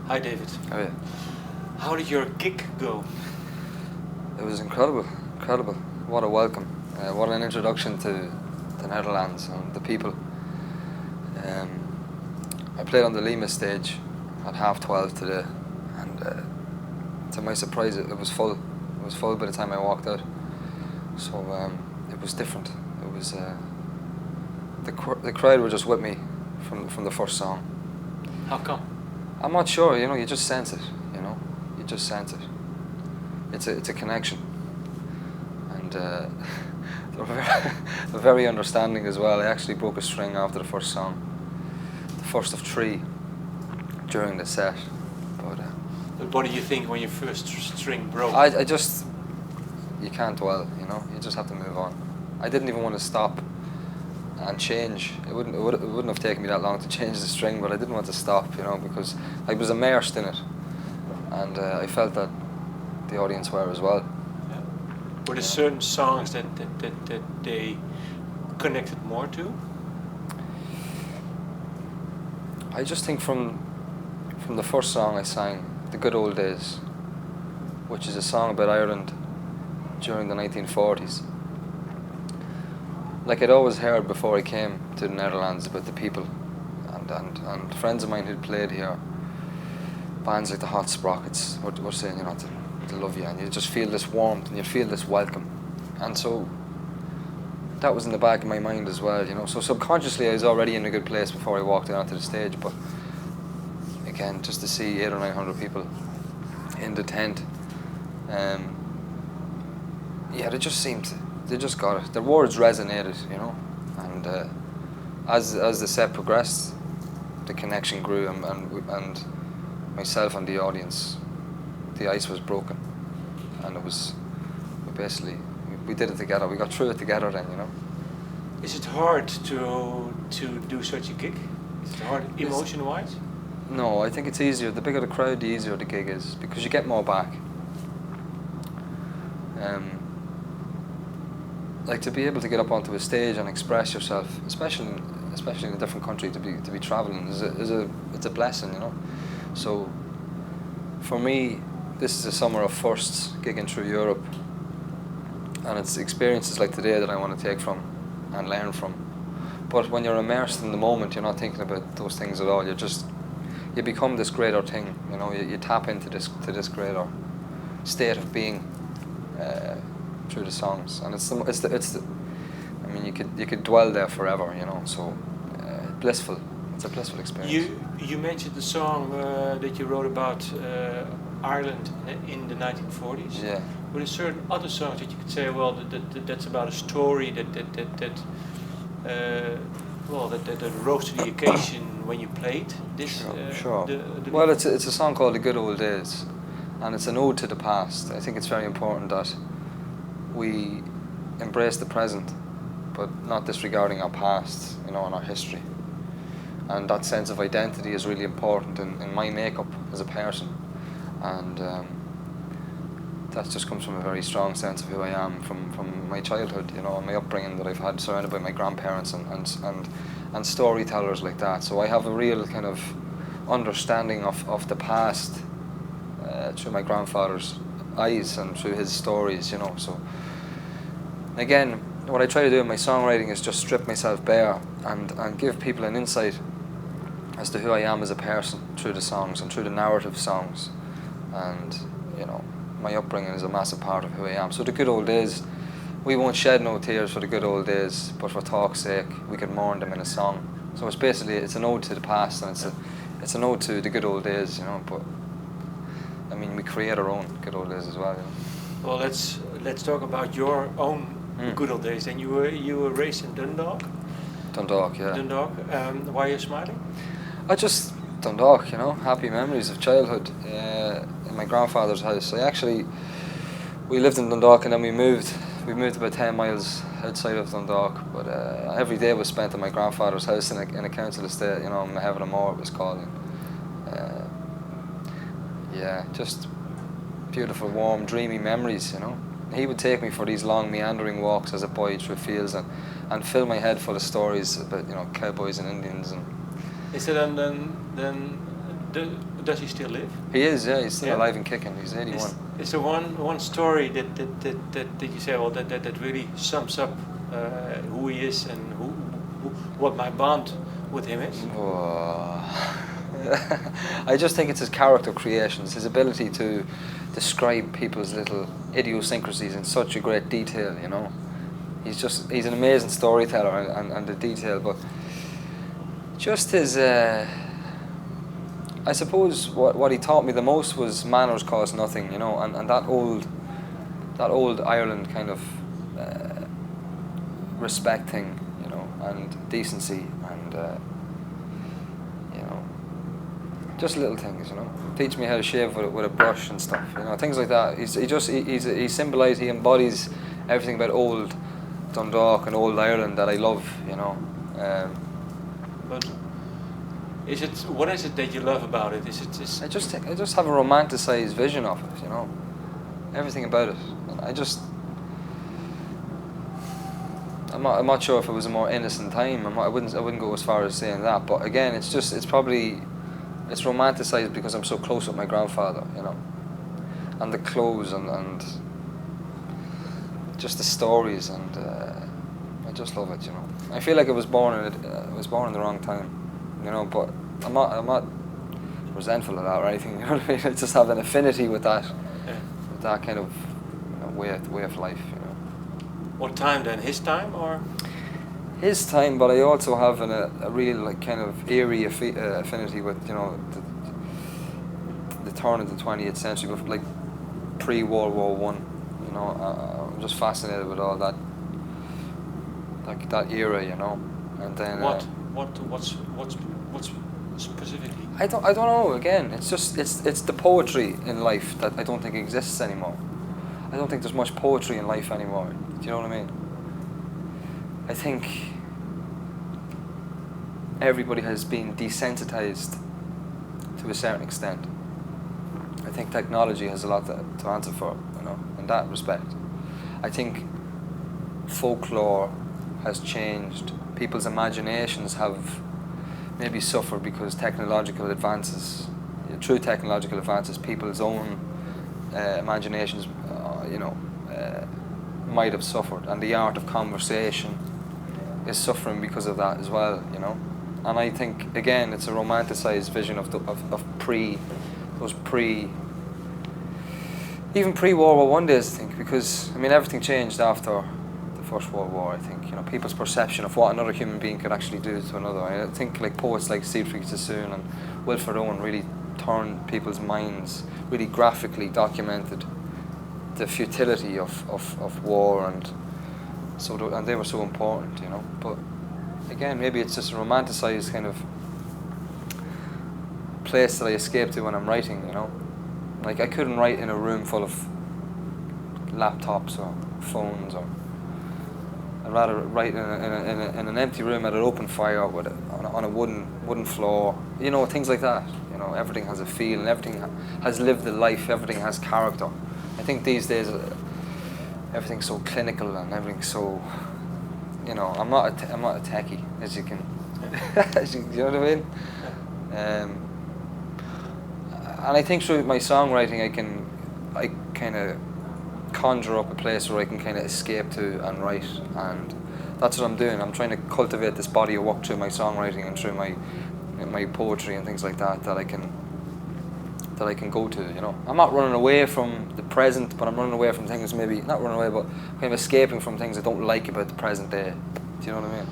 Hi David. Oh yeah. How did your gig go? It was incredible. What a welcome. What an introduction to the Netherlands and the people. I played on the Lima stage at 12:30 today, and to my surprise it was full. It was full by the time I walked out. So it was different. It was the crowd were just with me from the first song. How come? I'm not sure. You just sense it. You just sense it. It's a connection, and they're very understanding as well. I actually broke a string after the first song, the first of 3 during the set. But what do you think when your first string broke? I just, you can't dwell. You just have to move on. I didn't even want to stop and change. It wouldn't have taken me that long to change the string, but I didn't want to stop, because I was immersed in it, and I felt that the audience were as well. Yeah. Were there certain songs that they connected more to? I just think from the first song I sang, The Good Old Days, which is a song about Ireland during the 1940s. Like I'd always heard before I came to the Netherlands about the people, and friends of mine who'd played here, bands like the Hot Sprockets were saying, to love you, and you just feel this warmth and you feel this welcome. And so that was in the back of my mind as well, So subconsciously I was already in a good place before I walked out onto the stage, but again, just to see 800 or 900 people in the tent, they just got it. Their words resonated, and as the set progressed, the connection grew, and myself and the audience, the ice was broken, and we did it together. We got through it together then, Is it hard to do such a gig? Is it hard emotion-wise? No, I think it's easier. The bigger the crowd, the easier the gig is, because you get more back. Like to be able to get up onto a stage and express yourself, especially in a different country, to be traveling it's a blessing, So for me, this is a summer of firsts, gigging through Europe, and it's experiences like today that I want to take from and learn from. But when you're immersed in the moment, you're not thinking about those things at all. You become this greater thing, You tap into this greater state of being through the songs, and I mean, you could dwell there forever, So blissful. It's a blissful experience. You mentioned the song that you wrote about Ireland in the 1940s. Yeah. Were there certain other songs that you could say, well, that's about a story that rose to the occasion when you played this? Sure. Well, it's a song called The Good Old Days, and it's an ode to the past. I think it's very important that we embrace the present, but not disregarding our past, and our history. And that sense of identity is really important in my makeup as a person, and that just comes from a very strong sense of who I am from my childhood, and my upbringing that I've had, surrounded by my grandparents and storytellers like that. So I have a real kind of understanding of the past through my grandfather's eyes and through his stories, So again, what I try to do in my songwriting is just strip myself bare and give people an insight as to who I am as a person through the songs and through the narrative songs. And my upbringing is a massive part of who I am. So the good old days, we won't shed no tears for the good old days, but for talk's sake we can mourn them in a song. So it's an ode to the past, and it's an ode to the good old days, But I mean, we create our own good old days as well. Well, let's talk about your own good old days. And you were raised in Dundalk. Dundalk, yeah. Dundalk. Why are you smiling? Dundalk, happy memories of childhood in my grandfather's house. We lived in Dundalk, and then we moved about 10 miles outside of Dundalk, but every day was spent in my grandfather's house in a council estate, Heaven and More it was called. Just beautiful, warm, dreamy memories, He would take me for these long meandering walks as a boy through fields and fill my head full of stories about, cowboys and Indians. And Is it then Does he still live? He is, yeah, he's still Yeah. alive and kicking. He's 81. Is there one story that you say, well, that really sums up who he is and what my bond with him is? Oh. I just think it's his character creations, his ability to describe people's little idiosyncrasies in such a great detail, you know. He's an amazing storyteller and the detail, but just his, I suppose what he taught me the most was manners cost nothing, you know, and that old Ireland kind of respect thing, you know, and decency and, you know, just little things, you know. Teach me how to shave with a brush and stuff, you know, things like that. He embodies everything about old Dundalk and old Ireland that I love, you know. But what is it that you love about it? Is it I just have a romanticized vision of it, you know. Everything about it. And I'm not sure if it was a more innocent time. I wouldn't go as far as saying that. But again, it's romanticized because I'm so close with my grandfather, you know. And the clothes and just the stories, and I just love it, you know. I feel like I was born in the wrong time, you know. But I'm not resentful of that or anything. You know what I mean? I just have an affinity with that, with that kind of, you know, way of life, you know. What time then? His time or? His time, but I also have a real like kind of eerie affinity with, you know, the turn of the 20th century, but like pre-World War One. You know, I'm just fascinated with all that, like that era, you know. And then what's specifically? I don't know. Again, it's just it's the poetry in life that I don't think exists anymore. I don't think there's much poetry in life anymore. Do you know what I mean? I think everybody has been desensitized to a certain extent. I think technology has a lot to answer for, you know, in that respect. I think folklore has changed. People's imaginations have maybe suffered because technological advances, through technological advances, people's own imaginations, you know, might have suffered, and the art of conversation is suffering because of that as well, you know. And I think again, it's a romanticized vision of even pre-World War One days, I think, because I mean everything changed after the First World War. I think, you know, people's perception of what another human being could actually do to another. I think like poets like Siegfried Sassoon and Wilfred Owen really turned people's minds, really graphically documented the futility of war, and and they were so important, you know. But again, maybe it's just a romanticized kind of place that I escape to when I'm writing, you know. Like I couldn't write in a room full of laptops or phones, or I'd rather write in an empty room at an open fire on a wooden floor, you know, things like that. You know, everything has a feel and everything has lived a life, everything has character. I think these days everything's so clinical and everything's so, you know, I'm not a techie, as you can, you know what I mean? And I think through my songwriting I kind of conjure up a place where I can kind of escape to and write, and that's what I'm doing. I'm trying to cultivate this body of work through my songwriting and through my poetry and things like that I can go to, you know. I'm not running away from the present, but I'm running away from things, maybe not running away, but kind of escaping from things I don't like about the present day. Do you know what I mean?